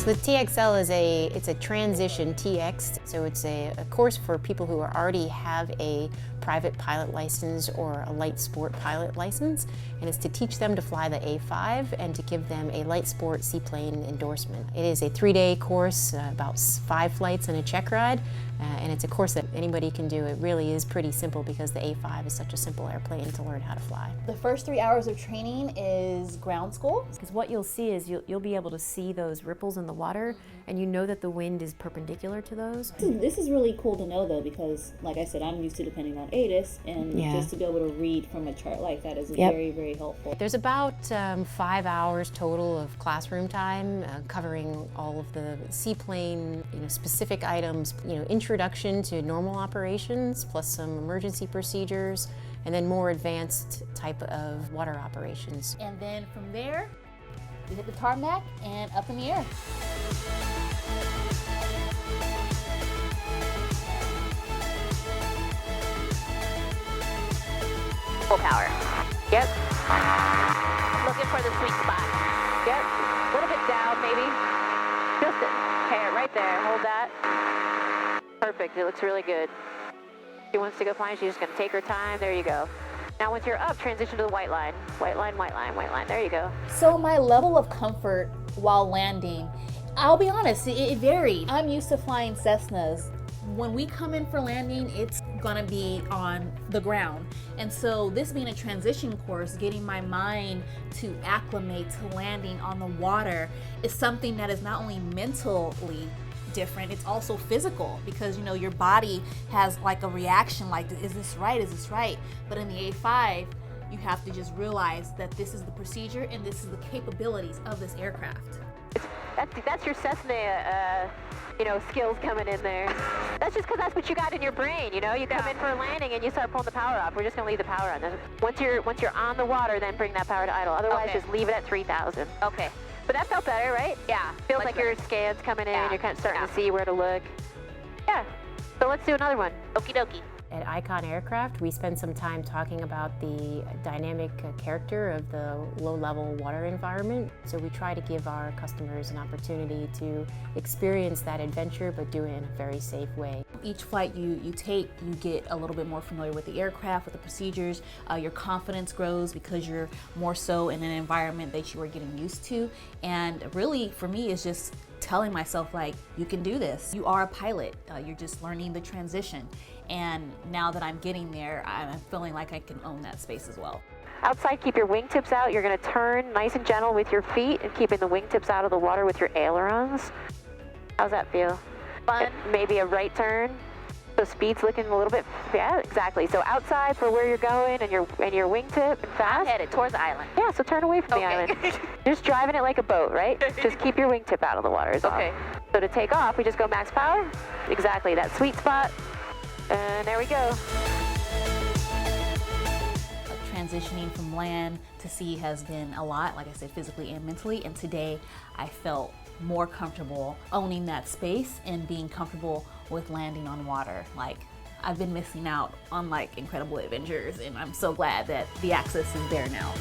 So the TXL is it's a transition TX, so it's a course for people who already have a private pilot license or a light sport pilot license, and it's to teach them to fly the A5 and to give them a light sport seaplane endorsement. It is a 3-day course, about 5 flights and a check ride, and it's a course that anybody can do. It really is pretty simple because the A5 is such a simple airplane to learn how to fly. The first 3 hours of training is ground school. Because what you'll see is you'll be able to see those ripples in the water, and you know that the wind is perpendicular to those. This is really cool to know though, because like I said, I'm used to depending on ATIS, and just to be able to read from a chart like that is very, very helpful. There's about 5 hours total of classroom time, covering all of the seaplane, specific items, introduction to normal operations, plus some emergency procedures, and then more advanced type of water operations. And then from there, we hit the tarmac and up in the air. Full power. Yep. Looking for the sweet spot. Yep. A little bit down, maybe. Just it. Okay, right there. Hold that. Perfect. It looks really good. She wants to go flying. She's just going to take her time. There you go. Now once you're up, transition to the white line. White line, white line, white line. There you go. So my level of comfort while landing, I'll be honest, it varied. I'm used to flying Cessnas. When we come in for landing, it's gonna be on the ground. And so this being a transition course, getting my mind to acclimate to landing on the water is something that is not only mentally different, it's also physical, because your body has like a reaction like, is this right, is this right? But in the A5, you have to just realize that this is the procedure and this is the capabilities of this aircraft. That's your Cessna skills coming in there. That's just because that's what you got in your brain, You come in for a landing and you start pulling the power off. We're just going to leave the power on. Once you're on the water, then bring that power to idle. Otherwise, just leave it at 3,000. Okay. But that felt better, right? Yeah. Feels like your scans coming in and you're kind of starting to see where to look. Yeah. So let's do another one. Okie dokie. At Icon Aircraft, we spend some time talking about the dynamic character of the low-level water environment. So we try to give our customers an opportunity to experience that adventure, but do it in a very safe way. Each flight you take, you get a little bit more familiar with the aircraft, with the procedures. Your confidence grows because you're more so in an environment that you are getting used to. And really, for me, it's just telling myself, like, you can do this. You are a pilot. You're just learning the transition. And now that I'm getting there, I'm feeling like I can own that space as well. Outside, keep your wingtips out. You're going to turn nice and gentle with your feet and keeping the wingtips out of the water with your ailerons. How's that feel? Fun. Maybe a right turn. So speed's looking a little bit, yeah, exactly. So outside for where you're going and your wingtip and fast. I'm headed towards the island. Yeah, so turn away from the island. Just driving it like a boat, right? Just keep your wingtip out of the water is all. So to take off, we just go max power. Exactly, that sweet spot. And there we go. Transitioning from land to sea has been a lot, like I said, physically and mentally. And today I felt more comfortable owning that space and being comfortable with landing on water. Like, I've been missing out on incredible adventures, and I'm so glad that the access is there now.